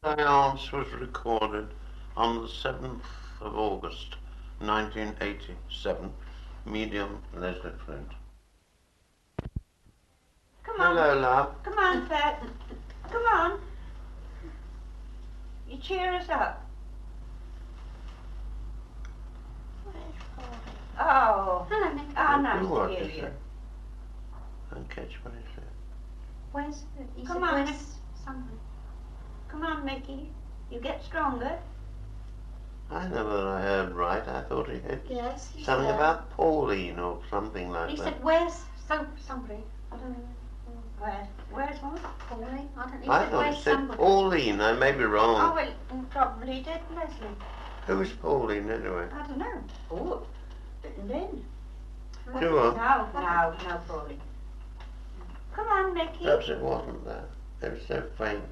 Seance was recorded on the 7th of August 1987. Medium Leslie Flint. Come on. Hello, love. Come on, Bert. Come on. You cheer us up. Oh. Hello, Nick. Oh, You what, nice to is hear you. it? And catch what he said. Where's the... Come on, where's somewhere? Come on, Mickey. You get stronger. I never heard right. I thought he had Yes, he something said. about Pauline or something like He that. said, where's somebody? I don't know. Where's what? Pauline? I don't know. He I said, thought where's it said somebody? Pauline. I may be Oh, wrong. well, you probably did, Leslie. Who's Pauline anyway? I don't know. Oh, written in. Do I? No, Pauline. Come on, Mickey. Perhaps it wasn't that. It was so faint.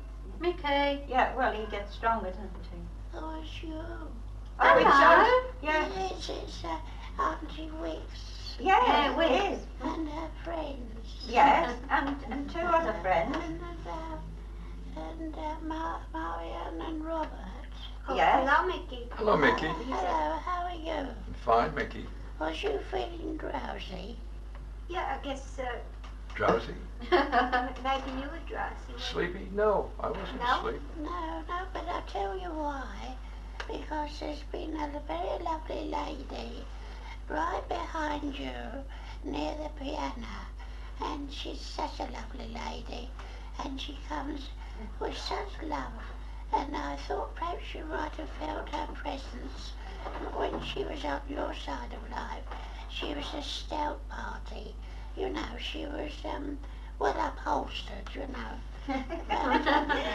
Mickey. Yeah, well, he gets stronger, doesn't he? Oh, it's you. Oh, it's Hello. us. Yeah. It's Auntie Wicks Yeah, it is. and her friends. Yes, and two other friends. And Marion and Robert. Yes. Hello, Mickey. Hello, Mickey. Hello, how are you? Fine, Mickey. Was you feeling drowsy? Yeah, I guess, Drowsy? maybe you were drowsy. Sleepy? No, I wasn't No? asleep. No, but I'll tell you why. Because there's been a very lovely lady right behind you near the piano. And she's such a lovely lady. And she comes with such love. And I thought perhaps you might have felt her presence when she was on your side of life. She was a stout party. You know, she was, well upholstered, you know.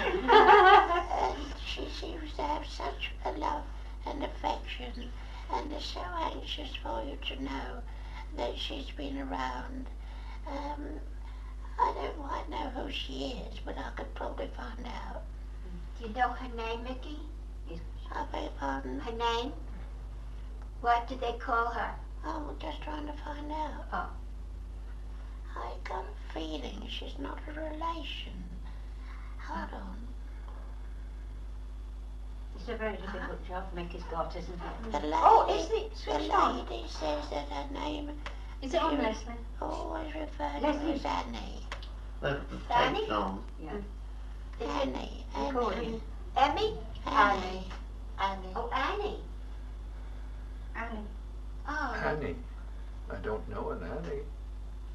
And she seems to have such a love and affection and is so anxious for you to know that she's been around. I don't quite know who she is, but I could probably find out. Do you know her name, Mickey? I beg your pardon? Her name? What did they call her? I'm just trying to find out. Oh. I got a feeling she's not a relation. Hold on. It's a very difficult job Mickey's got, isn't it? The lady, Oh, is it? the Switched on. lady says that her name Is it on, She- Leslie? always referred to Leslie. as Annie. The Danny? tape's on. Yeah. Annie. Recording. Emmy? Annie. Oh, Annie. Annie. Oh, Annie. I don't know an Annie.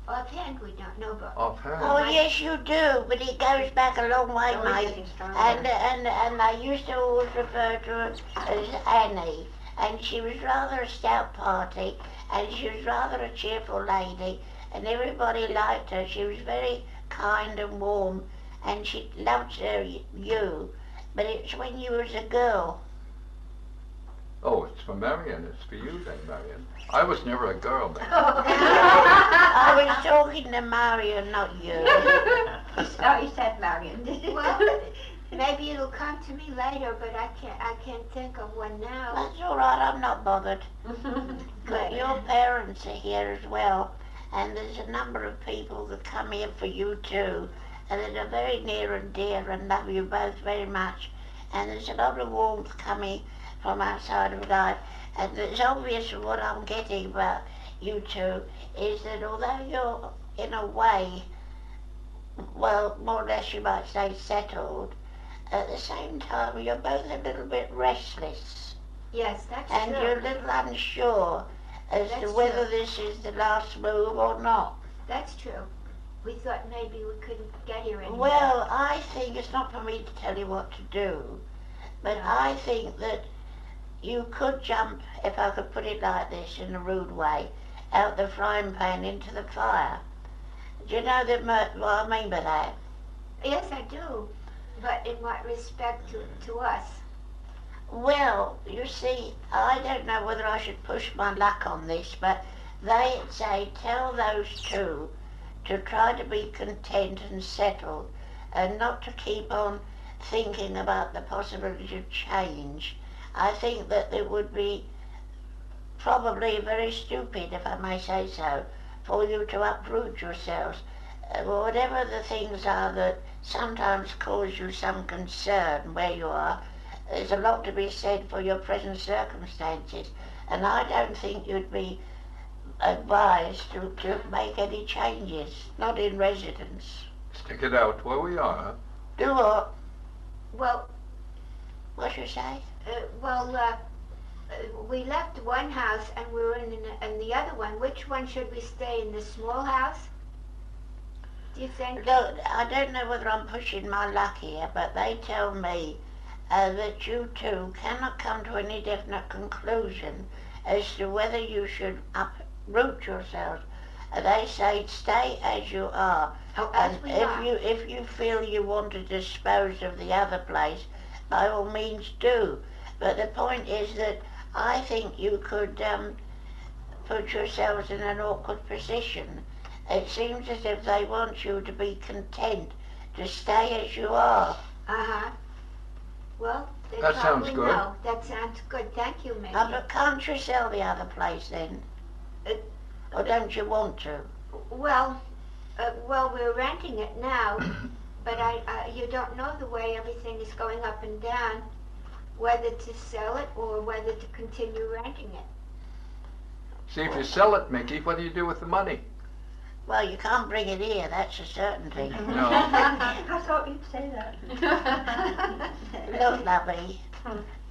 offhand we don't know, but Offhand. Oh, yes, you do, but it goes back a long way, Oh, we're mate. getting stronger. And I used to always refer to her as Annie. And she was rather a stout party, and she was rather a cheerful lady, and everybody liked her. She was very kind and warm, and she loved you. But it's when you was a girl. Oh, it's for Marion. It's for you then, Marion. I was never a girl then. I was talking to Marion, not you. Oh, you said Marion, did you? Well, maybe it'll come to me later, but I can't think of one now. That's all right, I'm not bothered. But your parents are here as well, and there's a number of people that come here for you too, and that are very near and dear and love you both very much. And there's a lot of warmth coming from our side of life, and it's obvious from what I'm getting about you two is that although you're in a way, well, more or less you might say settled, at the same time you're both a little bit restless. Yes, that's And true. you're a little unsure as to That's whether true. this is the last move or not. That's true. We thought maybe we couldn't get here anymore. Well, I think it's not for me to tell you what to do, but I think that you could jump, if I could put it like this in a rude way, out the frying pan into the fire. Do you know what I mean by that? Yes, I do. But in what respect to us? Well, you see, I don't know whether I should push my luck on this, but they say tell those two to try to be content and settled and not to keep on thinking about the possibility of change. I think that it would be probably very stupid, if I may say so, for you to uproot yourselves. whatever the things are that sometimes cause you some concern where you are, there's a lot to be said for your present circumstances. And I don't think you'd be advised to make any changes, not in residence. Stick it out where we are. Do what? Well, What you say? we left one house and we were in the other one. Which one should we stay in? The small house? Do you think? Look, I don't know whether I'm pushing my luck here, but they tell me that you two cannot come to any definite conclusion as to whether you should uproot yourselves. They say stay as you are. Oh, And as we are. if you feel you want to dispose of the other place, by all means do. But the point is that I think you could put yourselves in an awkward position. It seems as if they want you to be content to stay as you are. Uh-huh. Well, they That sounds probably good. know. That sounds good. Thank you, Mickey. But can't you sell the other place then? Or don't you want to? Well, we're renting it now, but you don't know the way everything is going up and down, whether to sell it or whether to continue renting it. See, if you sell it, Mickey, what do you do with the money? Well, you can't bring it here, that's a certainty. No. I thought you'd say that. Look, lovey,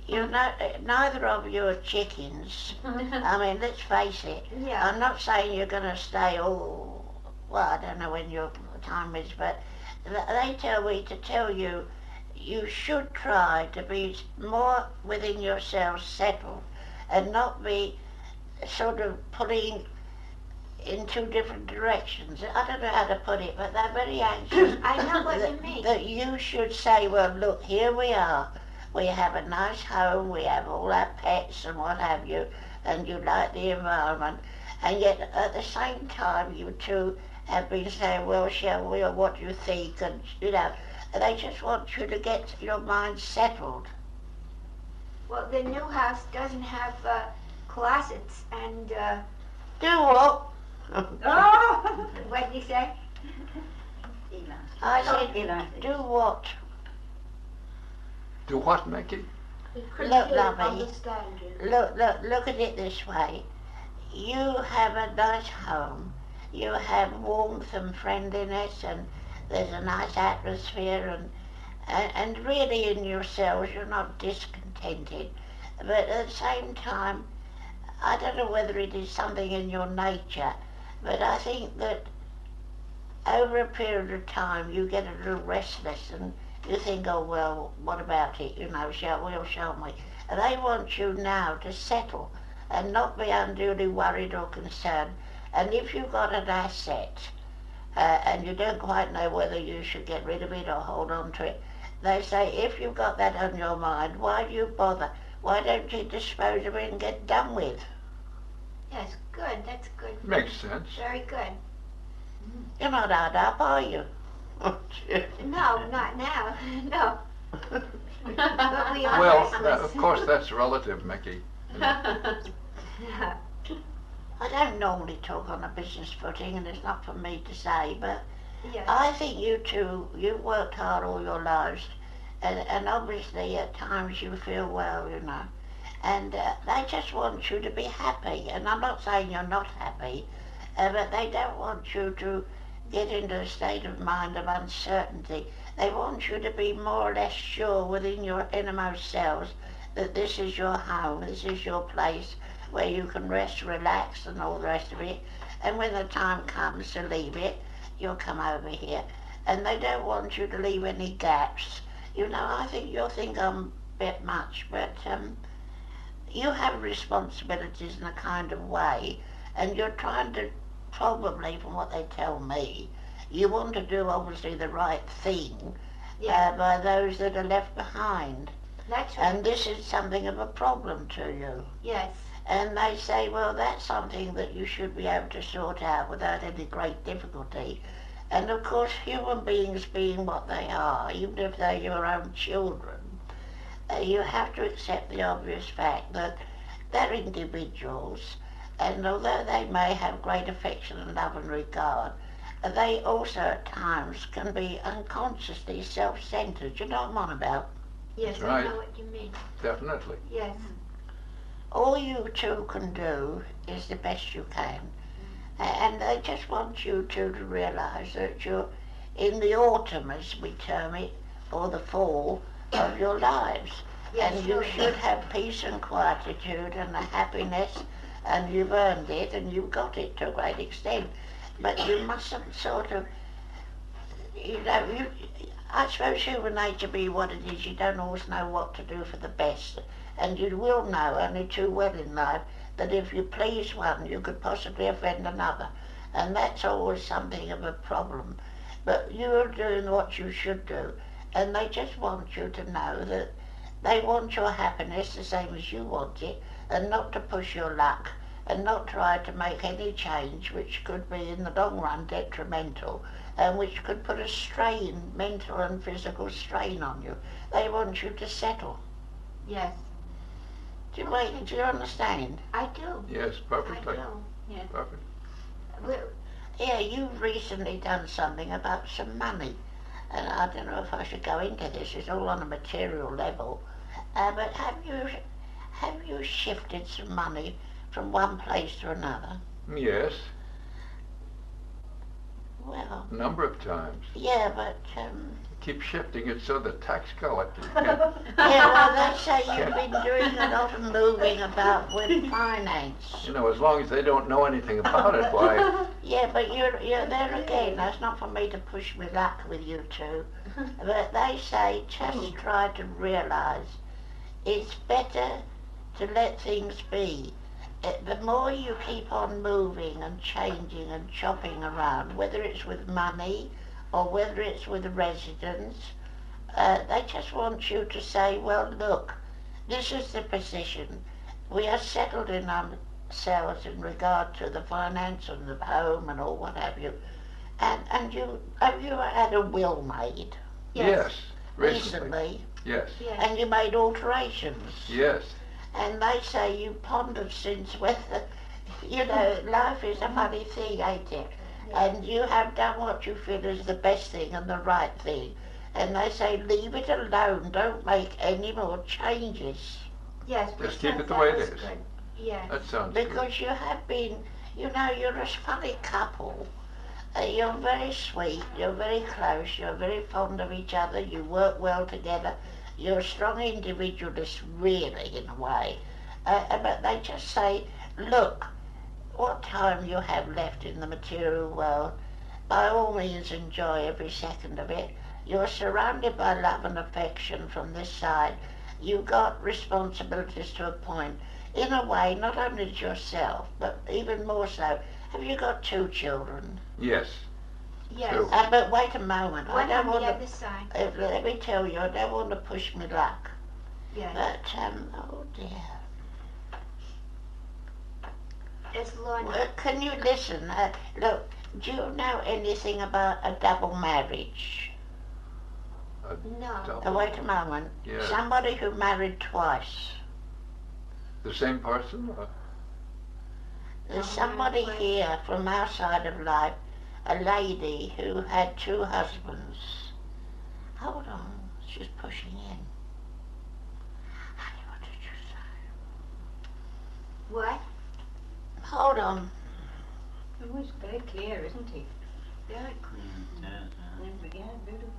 you know, neither of you are chickens. I mean, let's face it. Yeah. I'm not saying you're going to stay all, well, I don't know when your time is, but they tell me to tell you, you should try to be more within yourselves settled and not be sort of pulling in two different directions. I don't know how to put it, but they're very anxious. I know what that, you mean. that you should say, well, look, here we are. We have a nice home, we have all our pets and what have you, and you like the environment. And yet, at the same time, you two have been saying, well, shall we, or what do you think? And, you know, they just want you to get your mind settled. Well, the new house doesn't have closets and, Do what? Oh! what did you say? I said, do what? Do what, Mickey? Look, lovey, Understand you. look at it this way. You have a nice home. You have warmth and friendliness, and there's a nice atmosphere, and really in yourselves you're not discontented. But at the same time, I don't know whether it is something in your nature, but I think that over a period of time you get a little restless and you think, oh well, what about it, you know, shall we or shan't we? And they want you now to settle and not be unduly worried or concerned. And if you've got an asset and you don't quite know whether you should get rid of it or hold on to it, they say, if you've got that on your mind, why do you bother? Why don't you dispose of it and get done with? Yes, good. That's good. Makes sense. Very good. You're not hard up, are you? Oh, dear. No, not now. No. But we are Well, restless. of course, that's relative, Mickey. You know. I don't normally talk on a business footing, and it's not for me to say, but Yes. I think you two, you've worked hard all your lives, and obviously at times you feel well, you know, and they just want you to be happy, and I'm not saying you're not happy, but they don't want you to get into a state of mind of uncertainty. They want you to be more or less sure within your innermost selves that this is your home, this is your place where you can rest, relax, and all the rest of it, and when the time comes to leave it, you'll come over here. And they don't want you to leave any gaps. You know, I think you'll think I'm a bit much, but you have responsibilities in a kind of way, and you're trying to, probably from what they tell me, you want to do obviously the right thing Yeah. by those that are left behind. That's right. And this is something of a problem to you. Yes. And they say, well, that's something that you should be able to sort out without any great difficulty. And of course, human beings being what they are, even if they're your own children, you have to accept the obvious fact that they're individuals, and although they may have great affection and love and regard, they also at times can be unconsciously self-centered. You know what I'm on about? Yes, That's I right. know what you mean. Definitely. Yes. All you two can do is the best you can. And they just want you two to realise that you're in the autumn, as we term it, or the fall of your lives. Yes, And you sure. should have peace and quietude and a happiness, and you've earned it and you've got it to a great extent. But you mustn't sort of, I suppose human nature being what it is, you don't always know what to do for the best. And you will know only too well in life that if you please one, you could possibly offend another. And that's always something of a problem. But you're doing what you should do. And they just want you to know that they want your happiness the same as you want it, and not to push your luck, and not try to make any change which could be in the long run detrimental, and which could put a strain, mental and physical strain on you. They want you to settle. Yes, Do you understand? I do. Yes, I perfectly. do. Perfect. We're- Yeah, you've recently done something about some money, and I don't know if I should go into this. It's all on a material level, but have you shifted some money from one place to another? Yes, Well, a number of times. yeah, but Keep shifting it so the tax collector can. yeah, well, they say you've been doing a lot of moving about with finance. You know, as long as they don't know anything about it, why? Yeah, but you're there again. That's not for me to push my luck with you two. But they say just try to realise it's better to let things be. The more you keep on moving and changing and chopping around, whether it's with money or whether it's with residence, they just want you to say, well, look, this is the position. We are settled in ourselves in regard to the finance and the home and all what have you. And have you had a will made Yes. Recently. recently? Yes. Yes. And you made alterations? Yes. And they say you pondered since whether, life is a funny thing, ain't it? And you have done what you feel is the best thing and the right thing. And they say leave it alone, don't make any more changes. Yes, we Just keep thought it the that way it was is. good. Yes. That sounds good. Because you have been, you're a funny couple. You're very sweet, you're very close, you're very fond of each other, you work well together. You're a strong individualist, really, in a way. But they just say, look, what time you have left in the material world, by all means enjoy every second of it. You're surrounded by love and affection from this side. You've got responsibilities to a point. In a way, not only to yourself, but even more so. Have you got 2 children? Yes. Yes. Two. But wait a moment. One I don't on want the to... other side. Let me tell you, I don't want to push my luck. Yes. But, oh dear. It's Lorna. Well, can you listen? Look, do you know anything about a double marriage? No. Double. Wait a moment. Yes. Somebody who married twice. The same person? There's somebody here from our side of life, a lady who had 2 husbands. Hold on, she's pushing in. Honey, what did you say? What? Hold on. Oh, it's very clear, isn't he? Very clear. Yeah, beautiful.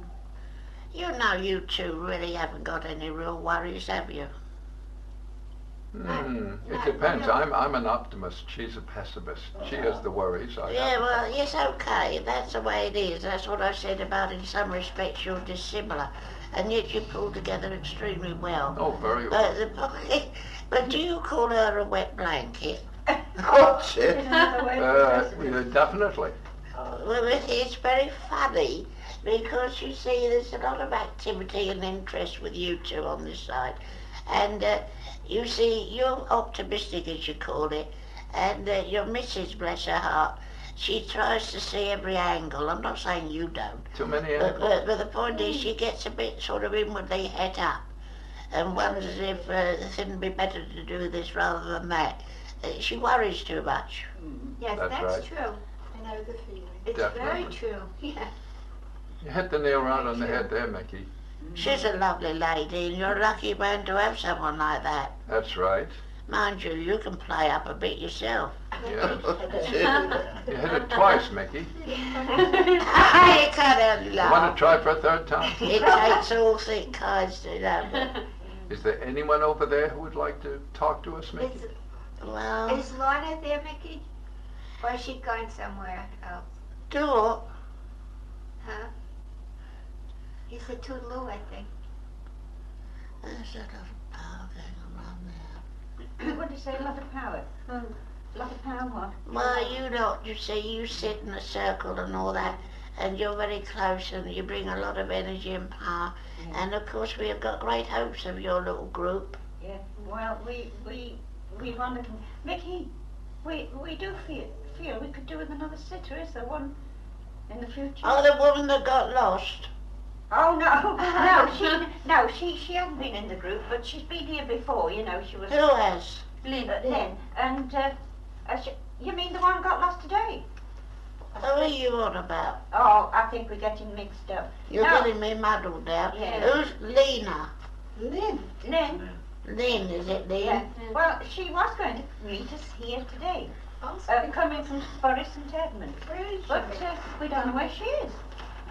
You know you two really haven't got any real worries, have you? It depends. I'm an optimist. She's a pessimist. She has the worries. I Yeah, have. well, yes, okay. That's the way it is. That's what I said about in some respects you're dissimilar. And yet you pull together extremely well. Oh, very well. But do you call her a wet blanket? Oh, shit. Another way to express it. Yeah, definitely. Well, it's very funny because you see there's a lot of activity and interest with you two on this side. And you see, you're optimistic, as you call it, and your missus, bless her heart, she tries to see every angle. I'm not saying you don't. Too many angles. But the point is she gets a bit sort of inwardly het up and wonders if it wouldn't be better to do this rather than that. She worries too much. Yes, That's that's right. true. know the feeling. It's Definitely. very true. Yeah. You hit the nail right on the head there, Mickey. She's a lovely lady, and you're a lucky man to have someone like that. That's right. Mind you, you can play up a bit yourself. Yes. You hit it twice, Mickey. You can't only You want laugh. to try for a third time? It takes all thick kinds to know. Is there anyone over there who would like to talk to us, Mickey? Well, Is Lorna there, Mickey? Or is she gone somewhere else? do Huh? He's a toodaloo, I think. there's a lot of power going around there. What do you say? A lot of power. A lot of power what? Well, you lot, you see, you sit in a circle and all that, and you're very close, and you bring a lot of energy and power. And of course, we have got great hopes of your little group. Yeah. Well, we want to. Mickey, we do feel we could do with another sitter. Is there one in the future? Oh, the woman that got lost. Oh no, she hasn't been in the group, but she's been here before. You know, she was Who has? Lynn, and you mean the one got lost today? Who are you on about? Oh, I think we're getting mixed up. You're No. getting me muddled now. Yeah. Who's Lena? Lynn. Lynn, is it Lynn? Yeah. Well, she was going to meet us here today, coming from Forest and Edmund. But we don't know where she is.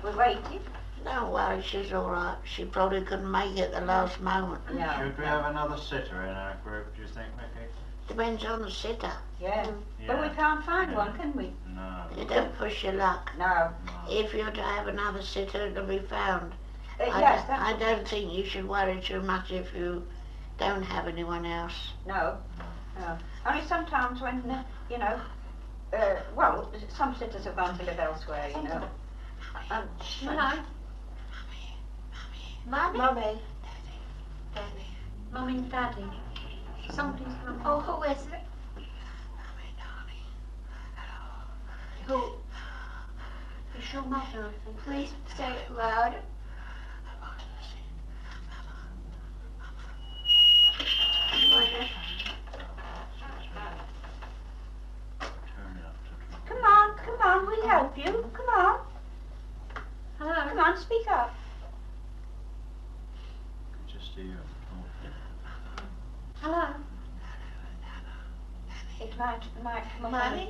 We're waiting. Don't worry, she's all right. She probably couldn't make it at the last moment. No. Should we have another sitter in our group, do you think, Mickey? Depends on the sitter. Yeah. But we can't find one, can we? No. You don't push your luck. No. If you're to have another sitter, it'll be found. Yes, I don't think you should worry too much if you don't have anyone else. No. No. Only sometimes when, you know, well, some sitters have gone to live elsewhere, you know. Hello. Mommy? Mummy. Mummy and Daddy. Somebody's coming. Oh, who is it? Who? It's your mother, I think. Please say it louder. Lorna. Turn it up to Come on, we'll help you. Come on. Come Hello. on, speak up. just hear him talking. Hello. It might come up. Mommy?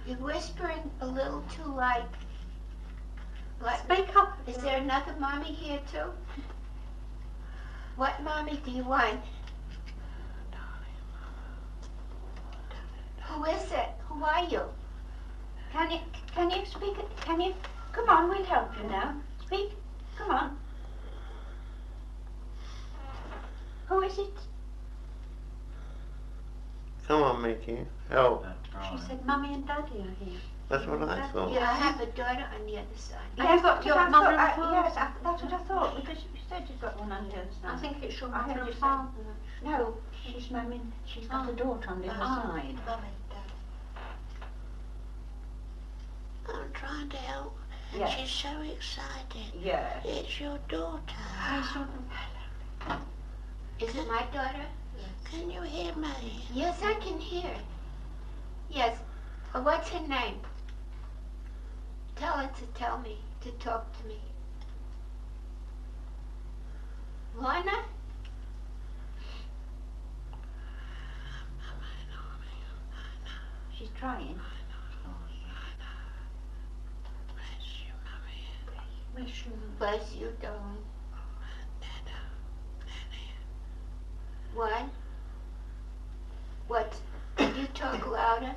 You're whispering a little too like. Speak up. Is there another mommy here too? What mommy do you want? Who is it? Who are you? Can you speak it? Can you? Come on, we'll help you now. Speak. Come on. Who is it? Come on, Mickey. Help. That's She right. said Mummy and Daddy are here. That's what I thought. Yeah, I have a daughter on the other side. Have you got your I mother thought- and father? Yes, that's what I thought, because you said you've got one on the other side. I think it's your I heard mother you and say- father. No, she's mummy. She's got a daughter on the other side. I'm trying to help. Yes. She's so excited. Yes. It's your daughter. Is it my daughter? Can you hear me? Yes, I can hear. Yes. What's her name? Tell her to tell me, to talk to me. Lorna? She's trying. Bless you, darling. What? What? Could you talk louder?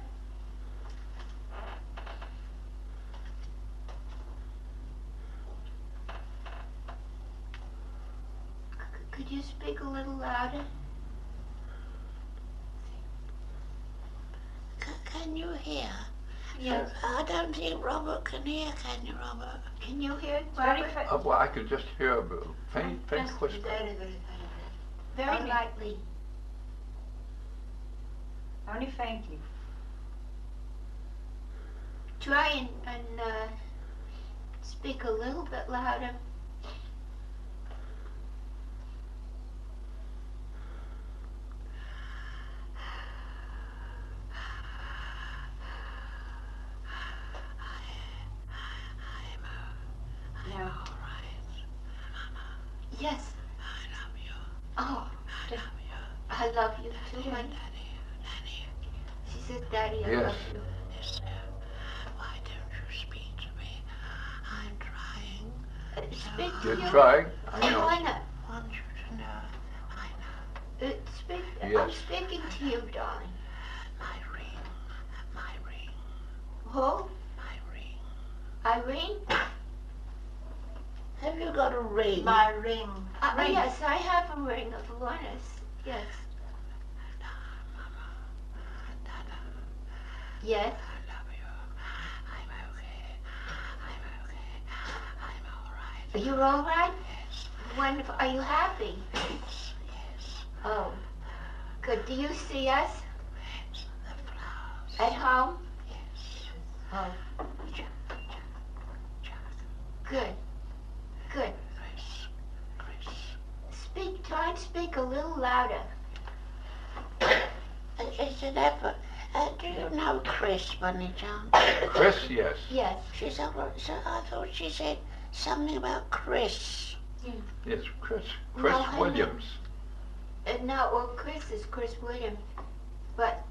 Could you speak a little louder? Can you hear? Yes. I don't think Robert can hear, can you, Robert? Can you hear? Very, Robert? Well, I could just hear a faint whisper. Very lightly. only faintly. Try and speak a little bit louder. Yes. I love you. Oh, I love you. I love you too, honey. Daddy. Daddy. She says, Daddy, I Yes. love you. Yes, why don't you speak to me? I'm trying. Speak to You're you. trying. I know. Why not? I want you to know. I know. I'm Yes. speaking to you, darling. My ring. My ring. Who? My ring. Irene? Have you got a ring? My ring. Yes, I have a ring of Lorna's. Yes. Yes. I love you. I'm okay. I'm okay. I'm all right. Are you all right? Yes. Wonderful. Are you happy? Yes. Yes. Oh, good. Do you see us Yes. The flowers. at home? Yes. Oh, Jack. good. Good. Chris. Try and speak a little louder. Is it ever? Do you know Chris, by any chance? Chris, yes. Yes. She's over. So I thought she said something about Chris. Yes, Chris. Chris No, honey. Williams. No, well, Chris is Chris Williams, but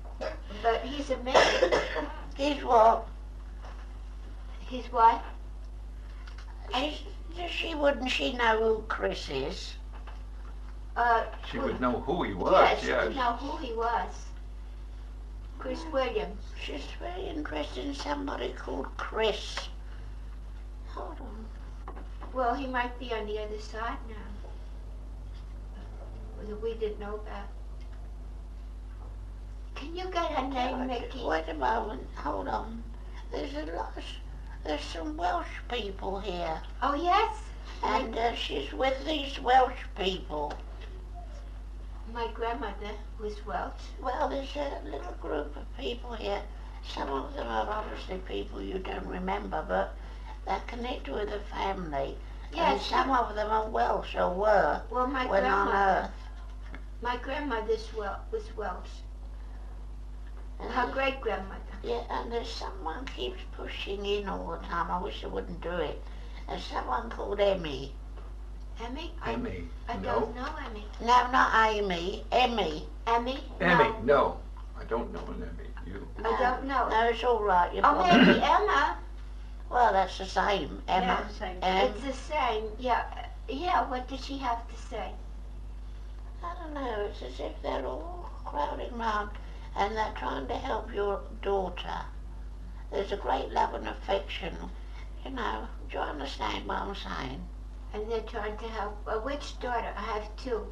he's a man. He's what? He's what? Wouldn't she know who Chris is? She would know who he was, Yes, yes. you know who he was. Chris Williams. She's very interested in somebody called Chris. Hold on. Well, he might be on the other side now. That we didn't know about. Can you get her name, Mickey? Wait a moment. Hold on. There's some Welsh people here. Oh, yes? And she's with these Welsh people. My grandmother was Welsh. Well, there's a little group of people here. Some of them are obviously people you don't remember, but they're connected with the family. Yes. And some of them are Welsh, or were, Well, my when on grandmother. Earth. My grandmother was Welsh. And Her great-grandmother. yeah, and there's someone keeps pushing in all the time. I wish I wouldn't do it. There's someone called Emmy. Emmy? Emmy. I No. don't know Emmy. No, not Amy. Emmy. Emmy? Emmy, No. no. I don't know an Emmy. You. I don't know. No, it's all right. You're Oh, probably- maybe Emma. Well, that's the same. Emma. Yeah, the same. It's the same. Yeah. Yeah, what did she have to say? I don't know. It's as if they're all crowding round and they're trying to help your daughter. There's a great love and affection. You know, do you understand what I'm saying? And they're trying to help. Which daughter? I have two.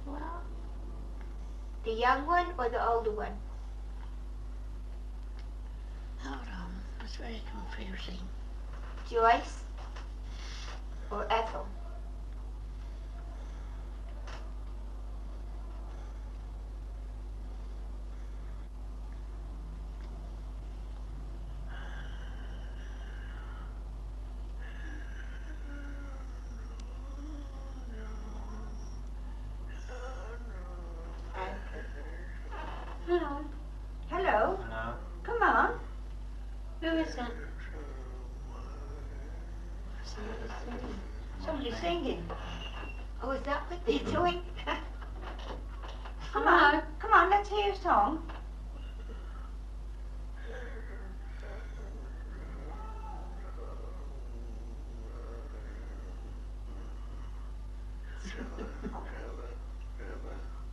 Well, The young one or the older one? hold on. It's very confusing. Joyce or Ethel? Hello. Hello. Hello. Come on. Who is that? Somebody's singing. Oh, is that what they're doing? Come on. Come on, let's hear a song.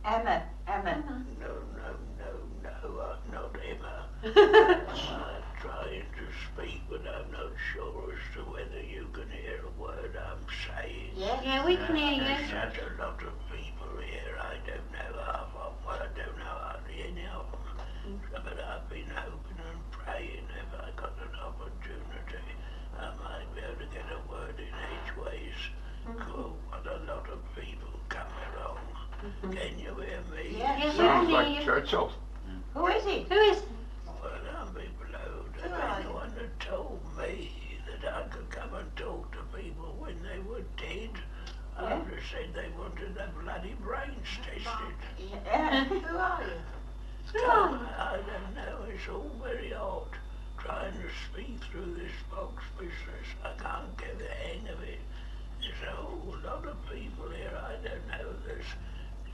Emma. No, not Emma. I'm trying to speak, but I'm not sure as to whether you can hear a word I'm saying. Yeah, we can hear you. There's such a lot of people here, I don't know half of them. Well, I don't know hardly any of them. But I've been hoping and praying if I got an opportunity, I might be able to get a word in edgeways. Cool, what a lot of people coming along. Can you hear me? Yes, Sounds we can like hear you. Churchill. Who is he? Who is? Well, I'm be blowed if anyone had told me that I could come and talk to people when they were dead. I would have said they wanted their bloody brains tested. Who are you? I don't know, it's all very odd. Trying to speak through this box business, I can't get the hang of it. There's a whole lot of people here. I don't know. There's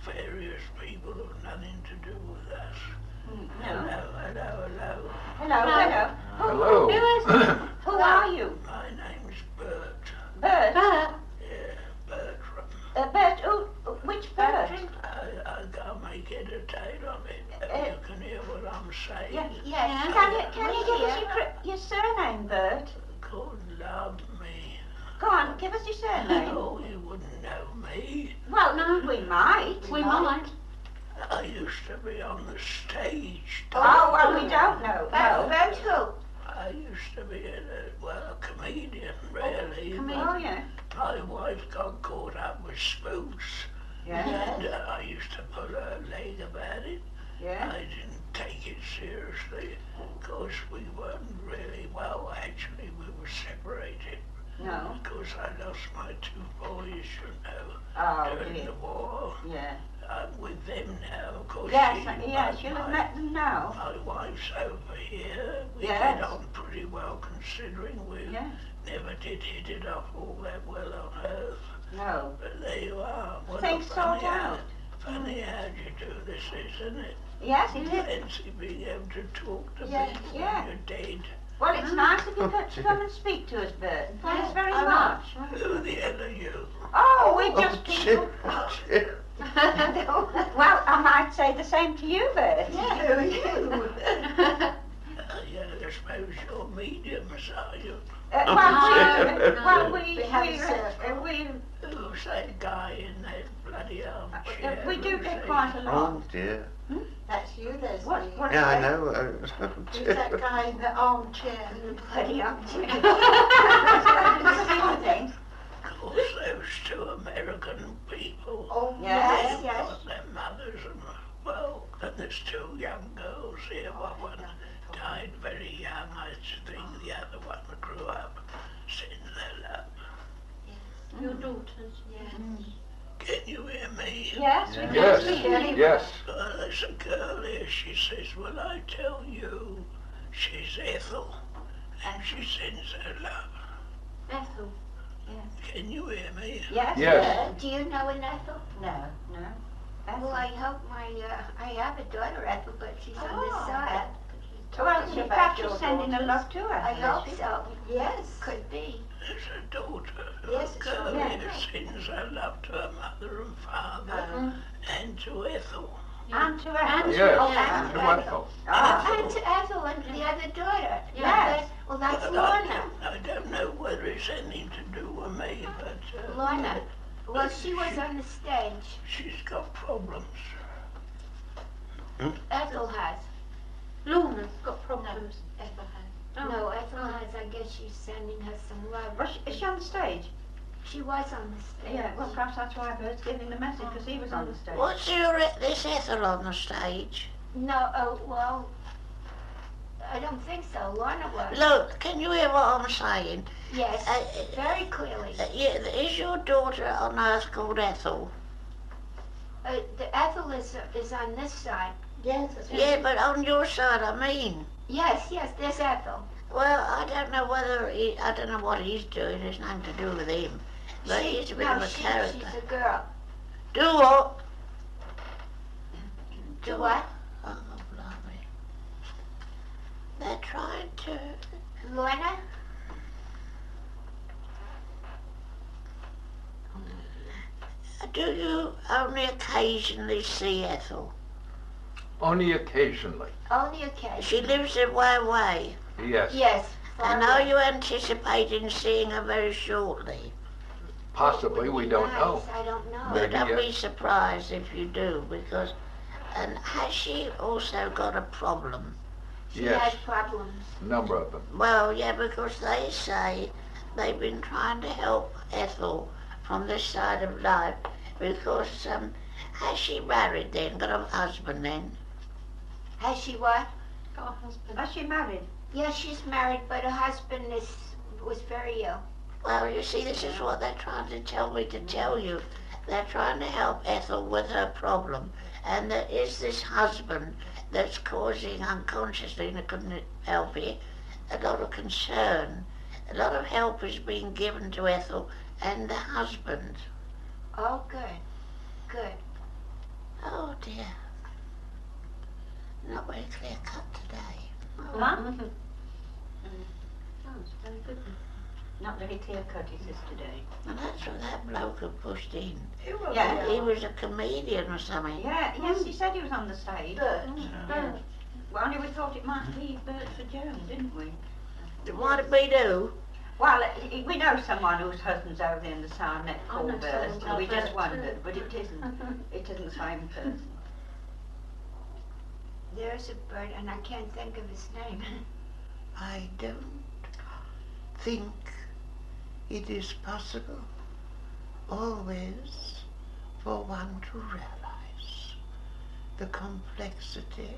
various people who've nothing to do with us. Hello. Hello. Hello. Who are you? My name's Bert. Bert? Yeah, Bertram. Bert, which Bert? I can't make head or tail on it. You can hear what I'm saying. Yes. Can you give us your surname, Bert? God love me. Go on, give us your surname. Oh, you wouldn't know me. Well, no, we might. We might. I used to be on the stage. Oh, well, we don't know. No. Bert who? I used to be a comedian, really. Oh, yeah. My wife got caught up with spoofs. Yeah. And I used to pull her leg about it. Yeah. I didn't take it seriously. Of course, we weren't really, well, actually, we were separated. No. Because I lost my 2 boys, you know, Oh, during dear. the war. Yeah. I'm with them now, of course. Yes, you'll have met them now. My wife's over here. We Yes. get on pretty well considering we Yeah. never did hit it off all that well on Earth. No. But there you are. What Things a sort funny out. Funny how you do this, isn't it? Yes, it is. Fancy being able to talk to Yeah, people yeah. when you're dead. Well, it's nice of you to come and speak to us, Bert. Thanks very Oh, much. Who the hell are you? Oh, we're just people. Chip. Well, I might say the same to you, Bert. Who are you? Yeah, I suppose you're mediums, are you? Who's that guy in that bloody armchair? We do Who's get he? quite a lot. Oh dear. That's you, Leslie. What Yeah, I is that? know. Who's that guy in the armchair? Bloody armchair. Of course, those 2 American people. Oh, Yes. They've got their mothers and, well, and there's 2 young girls here. One died very young, I think. The other one grew up, sending their love. Your daughters. Can you hear me? Yes, we can Yes. see. Yes. There's a girl here, she says, well, I tell you, she's Ethel, and she sends her love. Ethel. Can you hear me? Yes. Yes. Do you know an Ethel? No. Well, I hope I have a daughter, Ethel, but she's on this side. Well, perhaps you're sending a love to her. I hope so. Yes. Could be. There's a daughter. Yes, a girl yeah. here sends her love to her mother and father, and to Ethel. And to her. Yes. and To to Ethel. And to Ethel and the other daughter. Yes. Well, that's But Lorna. I don't know whether it's anything to do with me, but Lorna. Well, she was on the stage. she's got problems. Ethel has. Lorna's got problems. Ethel has. Oh. No, Ethel has. I guess she's sending her some love. Is she on the stage? She was on the stage. Yeah, well, perhaps that's why Bert's giving the message, because he was on the stage. What's this Ethel on the stage? No, oh, well, I don't think so. Lorna was. Look, can you hear what I'm saying? Yes, very clearly. Yeah, is your daughter on earth called Ethel? The Ethel is on this side. Yes. Yeah, but on your side, I mean. Yes, there's Ethel. Well, I don't know I don't know what he's doing. It's nothing to do with him. But he's a bit of a character. She's a girl. Do what? Do what? Oh, blimey. They're trying to... Lorna? Do you only occasionally see Ethel? Only occasionally. Only occasionally. She lives away. Yes. Yes. And are you anticipating seeing her very shortly? Possibly, we don't know. I don't know. Maybe, But don't be yes. surprised if you do, because... And has she also got a problem? She Yes. has problems. Number of them. Well, yeah, because they say they've been trying to help Ethel from this side of life, because, has she married then, got a husband then? Has she what? Got a husband. Is she married? Yes, she's married, but her husband was very ill. Well, you see, this is what they're trying to tell me to tell you. They're trying to help Ethel with her problem. And there is this husband that's causing, unconsciously, and I couldn't help it, a lot of concern. a lot of help is being given to Ethel and the husband. Oh, good. Good. Oh dear. Not very clear cut today. Mum? Sounds very good. Not very clear cut, he says today. And that's what that bloke had pushed in. Yeah. He was a comedian or something. Yeah, yes, he said he was on the stage. Bert. Yeah. Well, only we thought it might be Bert for Joan, didn't we? What did we do? Well, we know someone whose husband's over in the Sarnet I called know Bert, someone and called we just Bert wondered, too. but it isn't. It isn't the same person. There's a bird, and I can't think of his name. I don't think it is possible always for one to realize the complexity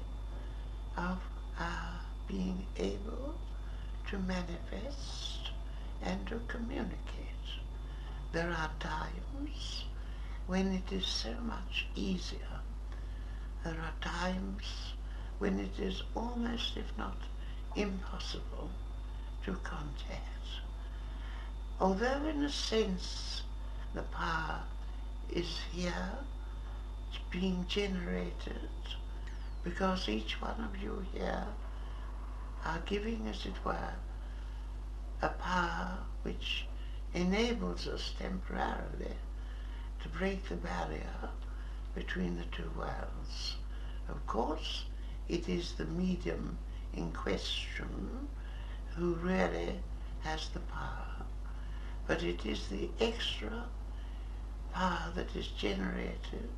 of our being able to manifest and to communicate. There are times when it is so much easier. There are times when it is almost, if not impossible, to contact. Although in a sense the power is here, it's being generated, because each one of you here are giving, as it were, a power which enables us temporarily to break the barrier between the two worlds. Of course, it is the medium in question who really has the power, but it is the extra power that is generated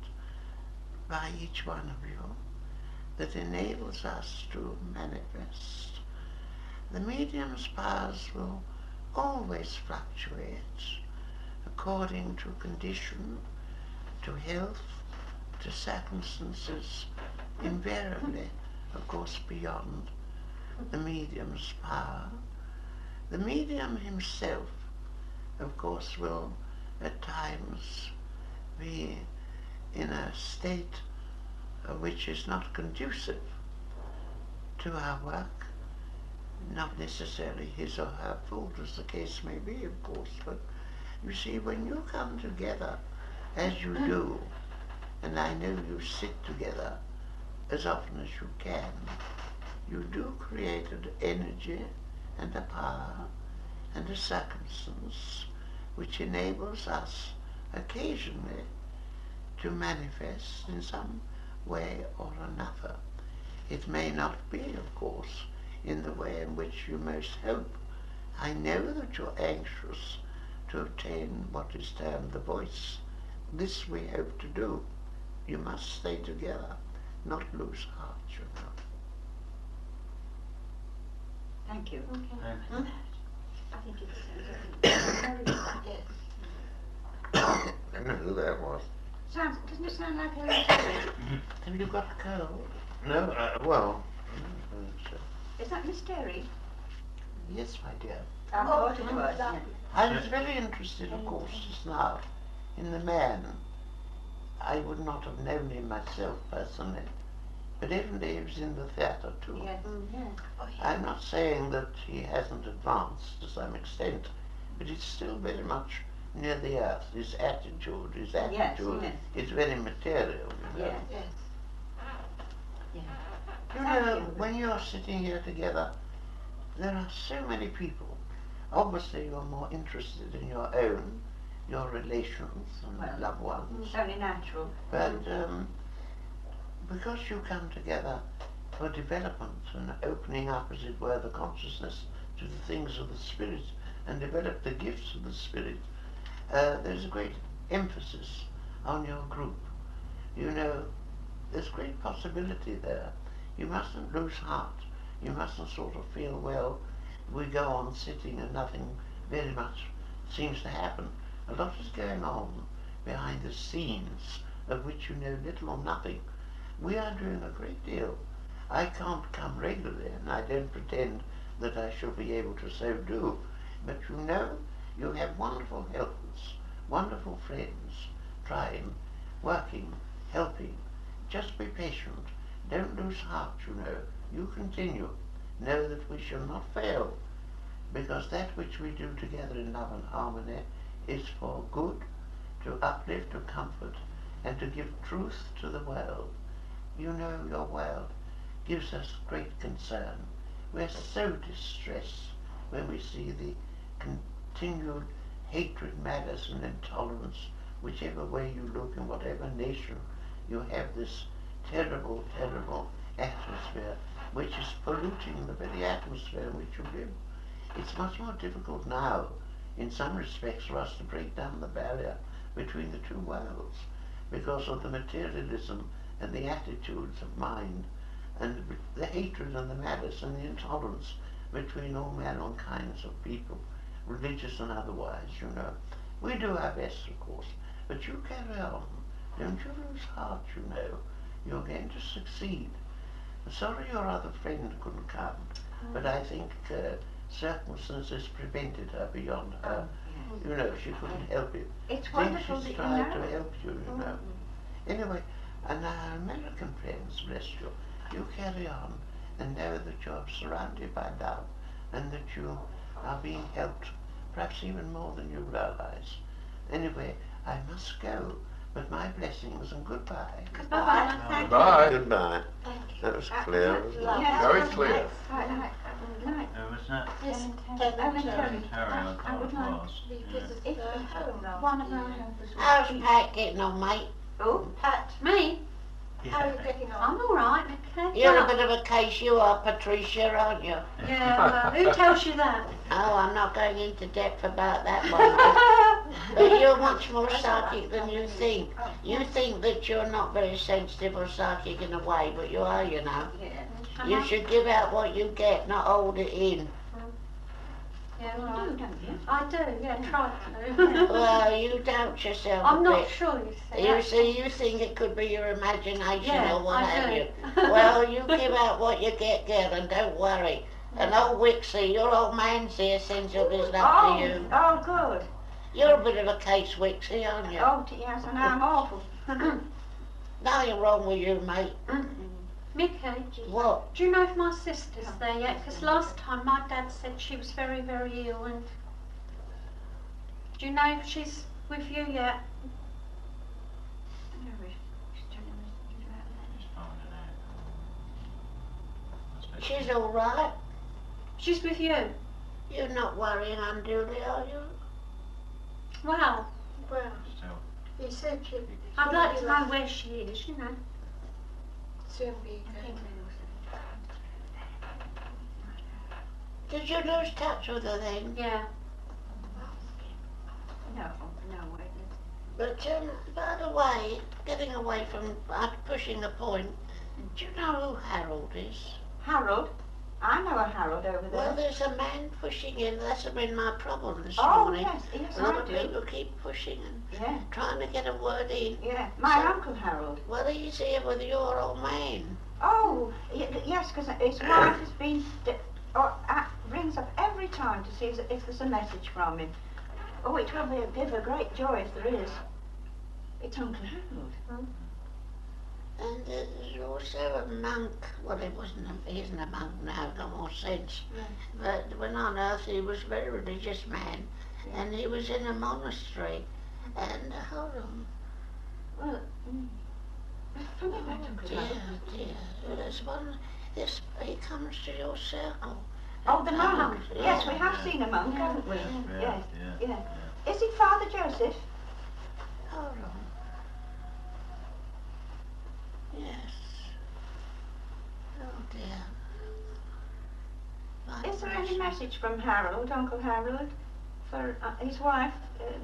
by each one of you that enables us to manifest. The medium's powers will always fluctuate according to condition, to health, to circumstances, invariably, of course, beyond the medium's power. The medium himself, of course, will at times be in a state which is not conducive to our work, not necessarily his or her fault, as the case may be, of course, but you see, when you come together, as you do, and I know you sit together as often as you can, you do create an energy and a power and a circumstance which enables us occasionally to manifest in some way or another. It may not be, of course, in the way in which you most hope. I know that you're anxious to obtain what is termed the voice. This we hope to do. You must stay together, not lose heart, you know. Thank you. Okay. I think it's very good. I don't know who that was. Doesn't it sound like a... Have you got a cold? No, well, Is that Miss Terry? Yes, my dear. I thought it was. Yeah. I was very interested, of course, just now in the man. I would not have known him myself personally, but evidently he was in the theatre too. Yes. I'm not saying that he hasn't advanced to some extent, but it's still very much near the earth. His attitude Yes. is very material, you know. Yes. Yes. Yeah. You Thank know, you. when you're sitting here together, there are so many people. Obviously, you're more interested in your own, your relations and Well, loved ones. It's only natural. But because you come together for development and opening up, as it were, the consciousness to the things of the spirit and develop the gifts of the spirit, there's a great emphasis on your group. You know, there's great possibility there. You mustn't lose heart. You mustn't sort of feel, well, we go on sitting and nothing very much seems to happen. A lot is going on behind the scenes of which you know little or nothing. We are doing a great deal. I can't come regularly, and I don't pretend that I shall be able to so do. But you know, you have wonderful helpers, wonderful friends, trying, working, helping. Just be patient. Don't lose heart, you know. You continue. Know that we shall not fail. because that which we do together in love and harmony is for good, to uplift, to comfort, and to give truth to the world. You know, your world gives us great concern. We're so distressed when we see the continued hatred, malice, and intolerance, whichever way you look, in whatever nation, you have this terrible, terrible atmosphere which is polluting the very atmosphere in which you live. It's much more difficult now, in some respects, for us to break down the barrier between the two worlds because of the materialism and the attitudes of mind and the hatred and the malice and the intolerance between all manner and kinds of people, religious and otherwise, you know. We do our best, of course, but you carry on. Don't you lose heart, you know. You're going to succeed. Sorry your other friend couldn't come, but I think circumstances prevented her beyond her. You know, she couldn't help it. It's Then wonderful that she's you tried know. to help you, you know. Anyway, and our American friends, bless you, you carry on and know that you're surrounded by love and that you are being helped, perhaps even more than you realize. Anyway, I must go, but my blessings and goodbye. Goodbye. Goodbye. Goodbye. That was clear, wasn't it? Yes. Very clear. Right. Was that Yes, Terry? Terry. I would thought like it was. Because If one of our helpers How's Pat getting on, mate? Oh, Pat. Me? how are you getting on? I'm all right, okay. You're a bit of a case, you are, Patricia, aren't you? Yeah, well, who tells you that? Oh, I'm not going into depth about that one. But you're much more psychic than you think. You think that you're not very sensitive or psychic in a way, but you are, you know. Yeah. You should give out what you get, not hold it in. Yeah, You well, do, don't you? I do, yeah, try to. Well, you doubt yourself I'm a not bit. sure, you see. You see, you think it could be your imagination Yeah, or what I have do. you. Well, you give out what you get, girl, and don't worry. And old Wixie, your old man's here sends all his love to you. Oh, good. You're a bit of a case, Wixie, aren't you? Oh, yes, and I'm awful. Nothing wrong with you, mate. Mickey, What? do you know if my sister's there yet? Because last time my dad said she was very, very ill, and do you know if she's with you yet? Just found it out. She's all right. She's with you? You're not worrying unduly, are you? Wow. Well, Still. he said she'd I'd like to know where she is, you know. soon be good. Did you lose touch with her then? Yeah. No, wait. But by the way, getting away from pushing the point, do you know who Harold is? Harold? I know a Harold over there. Well, there's a man pushing in. That's been my problem this Oh, morning. yes, A lot I of do. people keep pushing and Yeah, trying to get a word in. yeah. My So- Uncle Harold. Well, he's here with your old man. Oh, yes, because his wife has been, rings up every time to see if there's a message from him. Oh, it will give her great joy if there is. It's Uncle Harold. And there's also a monk. Well, he isn't a monk now, got more sense. Yeah. But when on earth he was a very religious man. Yeah. And he was in a monastery. And hold on. Well, funny about Uncle Dear, Harold. dear. There's one. He comes to your circle. Oh, the monk. Yeah. Yes, we have seen a monk, haven't we? Yeah, Yes, yeah. Is he Father Joseph? Hold on. Yes. Oh dear. Is there any Vibration. message from Harold, Uncle Harold, for his wife,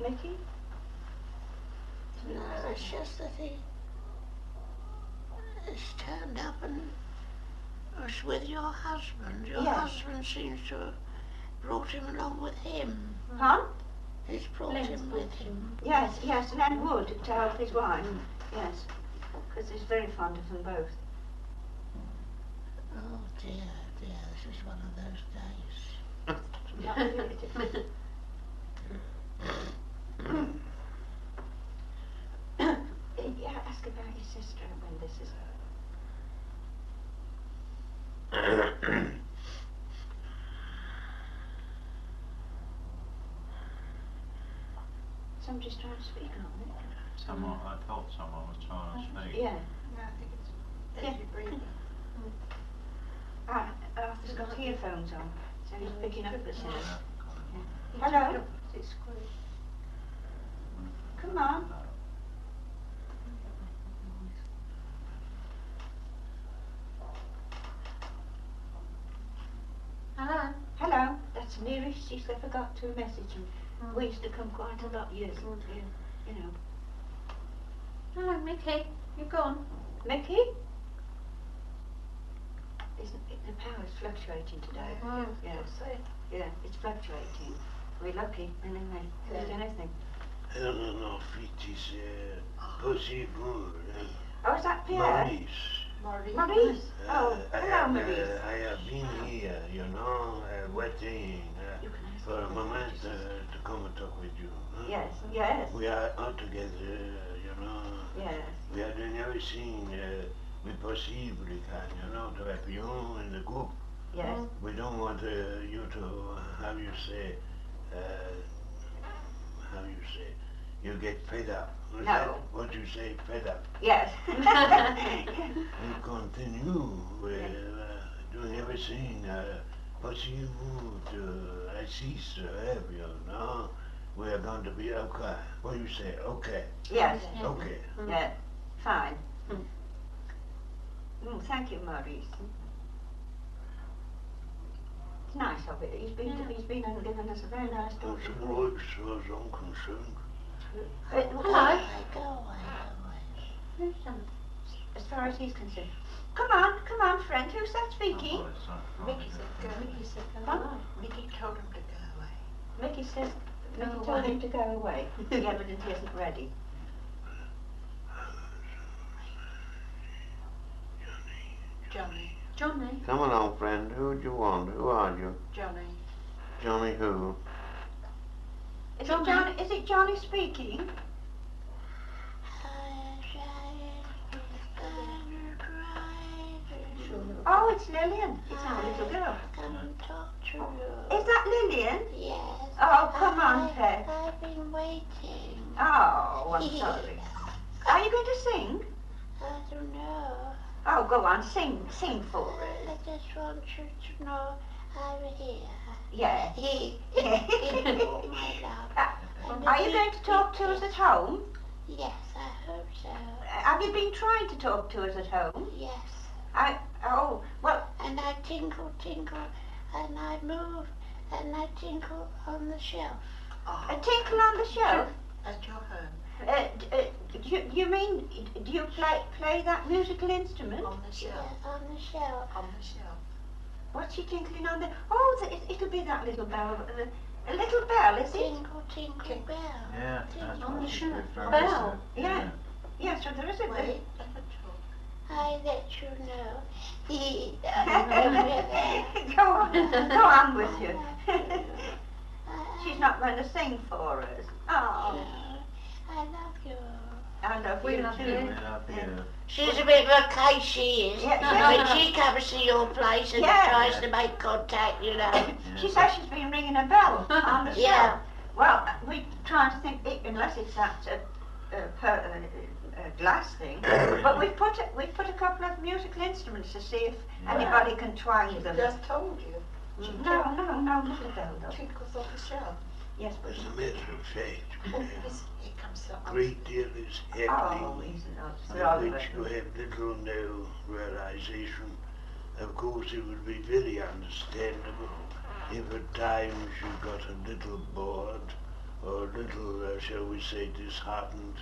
Mickey? No, it's just that he has turned up and was with your husband. Your Yes. husband seems to have brought him along with him. Huh? He's brought him with him. Yes, and then would to help his wife. Yes, because he's very fond of them both. Oh dear, dear, this is one of those days. Yeah, ask about your sister when this is Somebody's trying to speak on it. Someone, I thought someone was trying to speak. Yeah. No, I think it's Yeah. Daisy breathing. Arthur's got earphones on, so he's picking up the sound. Yeah. Hello? It's squeak. Come on. Hello. Hello. That's the nearest she's ever got to a message. And we used to come quite a lot years ago, you know. Hello, Mickey. You gone? Mickey? Isn't it, the power's fluctuating today? Yes. Yeah, it's fluctuating. We're lucky, anyway. Yeah. Is anything? I don't know if it is possible. Oh, is that Pierre? Maurice. Maurice? I Oh, hello, have, Maurice. I have been here, you know, waiting You can ask for a them moment questions. to come and talk with you. Huh? Yes, yes, We are all together, you know. yes. We are doing everything we possibly can, you know, to help you in the group. Yes. We don't want you to, how you say, you get fed up. Is No. that what you say, fed up? Yes. We continue doing everything possible to assist to help you, no? We are going to be okay. What do you say? Okay. Yes. Okay. Yeah. Fine. Thank you, Maurice. It's nice of it. He's been and given us a very nice That's talk. right, as far as I'm concerned. Hello. Go away. Who's that? As far as he's concerned. Come on, friend. Who's that speaking? Oh, it's not Mickey right. said go. Mickey said go Huh? away. Mickey told him to go away. Mickey says Go Mickey told away. him to go away. He evidently isn't ready. Johnny. Johnny. Come along, friend. Who do you want? Who are you? Johnny. Johnny who? Is it Johnny speaking? Oh, it's Lillian. It's our little girl. Come and talk to you. Is that Lillian? Yes. Oh, come on, Pet. I've been waiting. Oh, I'm sorry. Are you going to sing? I don't know. Oh, go on, sing for I us. just want you to know I'm here. Yeah. Oh, my love. Are you going to talk to us at home? Yes, I hope so. Have you been trying to talk to us at home? Yes. Well, And I tinkle, tinkle, and I move, and I tinkle on the shelf. a tinkle on the shelf. At your home. You mean, do you play that musical instrument? On the shelf. Yeah, on the shelf. On the shelf. What's she tinkling on the? Oh, it'll be that little bell. A little bell, is it? Tinkle, tinkle, bell. Yeah, that's On what the she shelf. referred Bell. to. Yeah. Yeah, so there is a Wait, let her talk. I let you know. Go on with you. She's not going to sing for us. Oh, I love you. I love We you love too. you. We love you. She's a bit of a case, she is. Yeah, When she comes to your place and Yeah. tries to make contact, you know. She says she's been ringing a bell on the Yeah. shelf. Well, we're trying to think, unless it's that glass thing. But we've put a couple of musical instruments to see if anybody can twang She them. just told you. No, little bell though. Tinkles off the shelf. Yes, but As a matter of fact, Here comes the a great deal is oh, happening he's not. of which you have little or no realization. Of course, it would be very understandable if at times you got a little bored or a little, shall we say, disheartened.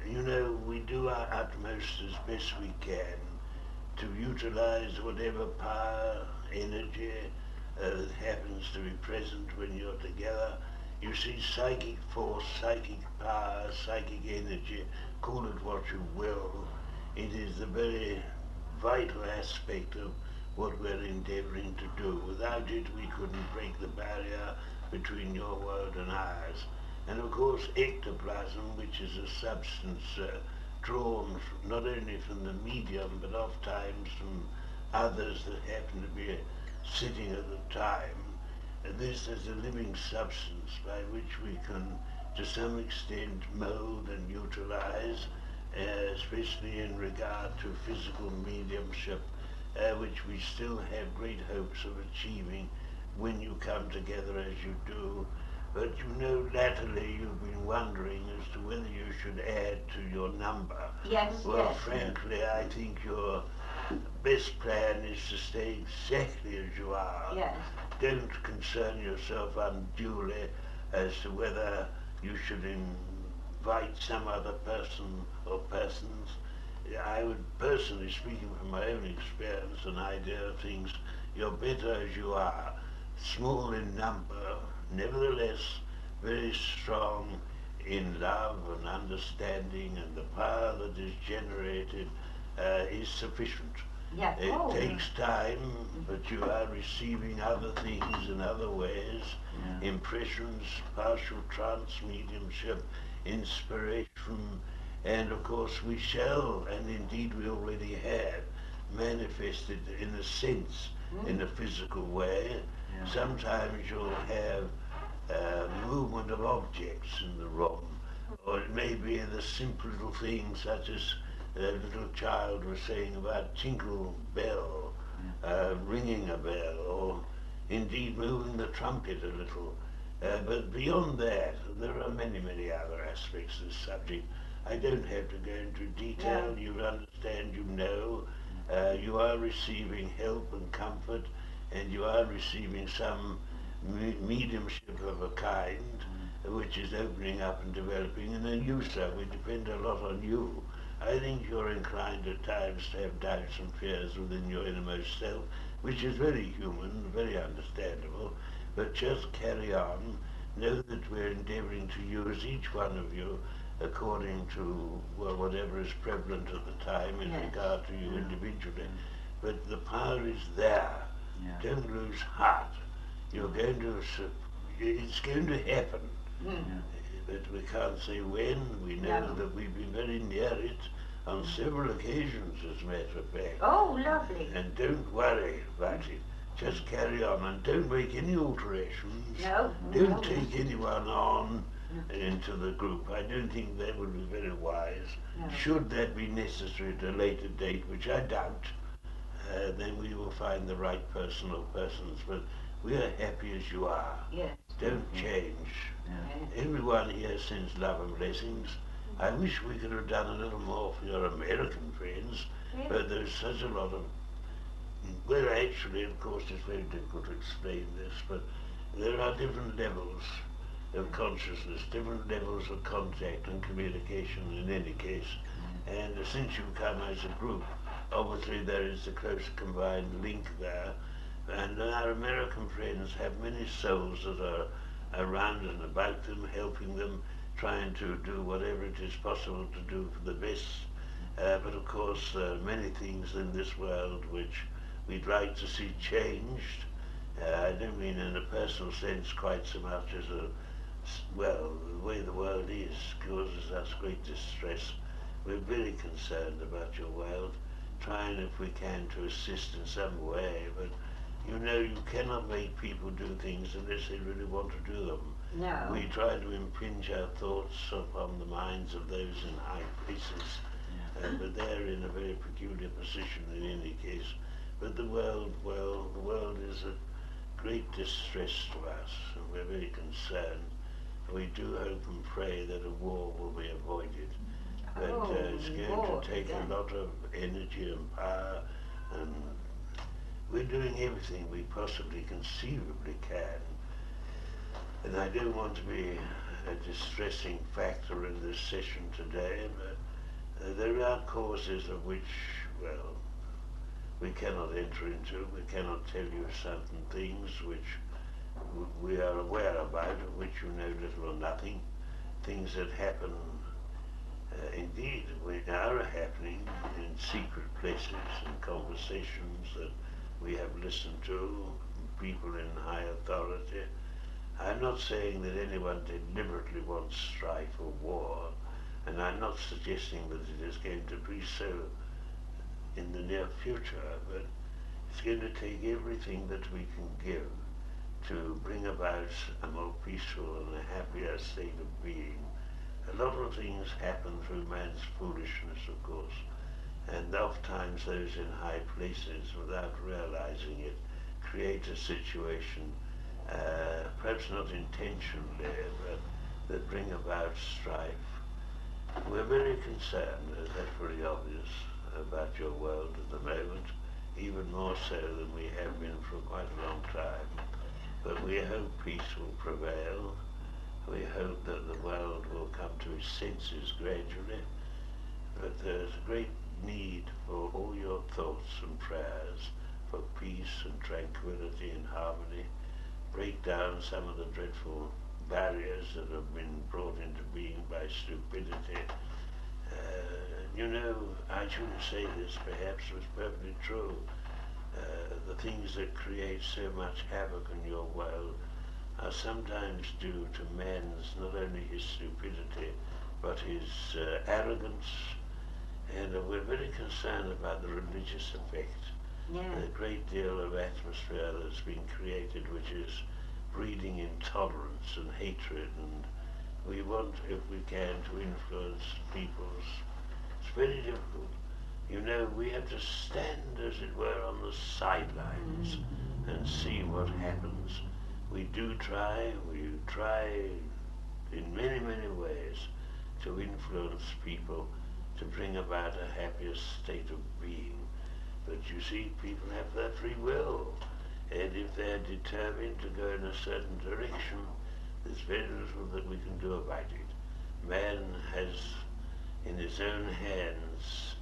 You know, we do our utmost as best we can to utilize whatever power, energy happens to be present when you're together. You see, psychic force, psychic power, psychic energy, call it what you will, it is the very vital aspect of what we're endeavoring to do. Without it, we couldn't break the barrier between your world and ours. And of course, ectoplasm, which is a substance drawn not only from the medium, but oftentimes from others that happen to be sitting at the time. This is a living substance by which we can to some extent mold and utilize, especially in regard to physical mediumship, which we still have great hopes of achieving when you come together as you do. But you know, latterly you've been wondering as to whether you should add to your number. Yes, Well, yes. frankly, I think your best plan is to stay exactly as you are. Yes. Don't concern yourself unduly as to whether you should invite some other person or persons. I would personally, speaking from my own experience and idea of things, you're better as you are. Small in number, nevertheless very strong in love and understanding, and the power that is generated is sufficient. Yeah. It Oh. takes time, but you are receiving other things in other ways, impressions, partial trance mediumship, inspiration, and of course we shall, and indeed we already have, manifested in a sense, in a physical way. Sometimes you'll have movement of objects in the room, or it may be the simple little things such as the little child was saying about tinkle bell, ringing a bell, or indeed moving the trumpet a little. But beyond that, there are many, many other aspects of this subject. I don't have to go into detail. You understand, you know. You are receiving help and comfort, and you are receiving some mediumship of a kind, which is opening up and developing. And then you, sir, we depend a lot on you. I think you're inclined at times to have doubts and fears within your innermost self, which is very human, very understandable, but just carry on. Know that we're endeavouring to use each one of you according to, well, whatever is prevalent at the time in regard to you individually. But the power is there. Don't lose heart. You're going to, it's going to happen. But we can't say when. We know that we've been very near it on several occasions, as a matter of fact. Oh, lovely. And don't worry about it. Just carry on and don't make any alterations. No. Don't take anyone on into the group. I don't think that would be very wise. Should that be necessary at a later date, which I doubt, then we will find the right person or persons. But we are happy as you are. Yes. Don't change. Everyone here sends love and blessings. I wish we could have done a little more for your American friends, but there's such a lot of, well, actually, of course, it's very difficult to explain this, but there are different levels of consciousness, different levels of contact and communication in any case. And since you come as a group, obviously there is a close combined link there. And our American friends have many souls that are around and about them, helping them, trying to do whatever it is possible to do for the best. But of course, many things in this world which we'd like to see changed. I don't mean in a personal sense quite so much as well, the way the world is causes us great distress. We're very concerned about your world, trying if we can to assist in some way, but you know, you cannot make people do things unless they really want to do them. No. We try to impinge our thoughts upon the minds of those in high places, but they're in a very peculiar position in any case. But the world, well, the world is a great distress to us, and we're very concerned. We do hope and pray that a war will be avoided. But it's going to take a lot of energy and power, and we're doing everything we possibly conceivably can. And I don't want to be a distressing factor in this session today, but there are causes of which, well, we cannot enter into. We cannot tell you certain things which we are aware about, of which you know little or nothing. Things that happen, indeed, are happening in secret places and conversations that we have listened to, people in high authority. I'm not saying that anyone deliberately wants strife or war, and I'm not suggesting that it is going to be so in the near future, but it's going to take everything that we can give to bring about a more peaceful and a happier state of being. A lot of things happen through man's foolishness, of course, and oftentimes those in high places, without realizing it, create a situation, perhaps not intentionally, but that bring about strife. We're very concerned, that's very obvious, about your world at the moment, even more so than we have been for quite a long time. But we hope peace will prevail. We hope that the world will come to its senses gradually. But there's a great need for all your thoughts and prayers for peace and tranquility and harmony. Break down some of the dreadful barriers that have been brought into being by stupidity. You know, I shouldn't say this, perhaps it was perfectly true. The things that create so much havoc in your world are sometimes due to man's, not only his stupidity, but his arrogance. And we're very concerned about the religious effect. Yeah. A great deal of atmosphere that's been created which is breeding intolerance and hatred, and we want, if we can, to influence people's. It's very difficult. You know, we have to stand, as it were, on the sidelines and see what happens. We try in many, many ways to influence people to bring about a happier state of being. But you see, people have their free will, and if they're determined to go in a certain direction, there's very little that we can do about it. Man has in his own hands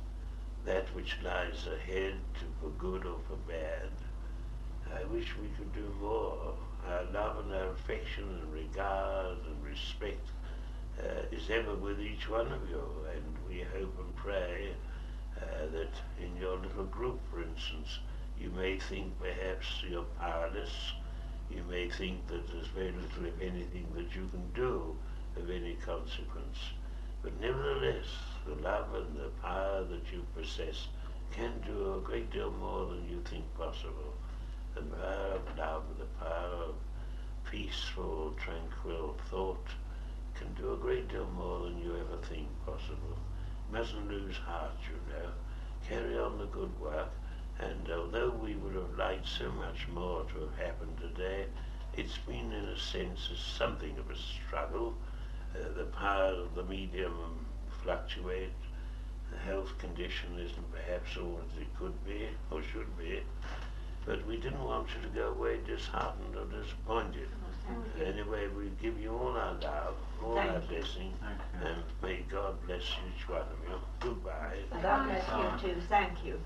that which lies ahead, for good or for bad. I wish we could do more. Our love and our affection and regard and respect is ever with each one of you, and we hope and pray that in your little group, for instance, you may think perhaps you're powerless. You may think that there's very little, if anything, that you can do of any consequence. But nevertheless, the love and the power that you possess can do a great deal more than you think possible. The power of love, the power of peaceful, tranquil thought can do a great deal more than you ever think possible. You mustn't lose heart, you know. Carry on the good work, and although we would have liked so much more to have happened today, it's been in a sense something of a struggle. The power of the medium fluctuates. The health condition isn't perhaps all that it could be or should be, but we didn't want you to go away disheartened or disappointed. Anyway, we give you all our love, all our blessing, and may God bless each one of you. Goodbye. God bless you too. Thank you.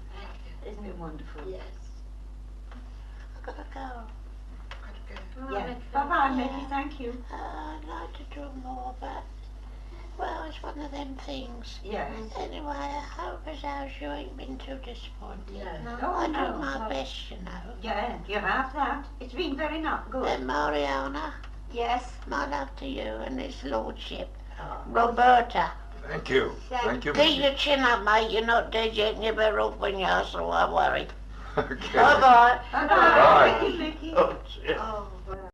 Isn't it wonderful? Yes. I've got to go. Yeah. Bye-bye, Mickey. Thank you. I'd like to do more, but, well, it's one of them things. Yes. Anyway, I hope as how you ain't been too disappointed. Yeah. Oh, I do no. my best, you know. Yeah, you have that. It's been very not good. And Mariana, Yes. my love to you and his lordship. Roberta, Thank you. Thank you. keep your chin up, mate. You're not dead yet and you better open your so I worry. Okay. Bye-bye. Bye-bye. Bye. Mickey, Mickey. Oh, yeah. Oh, well.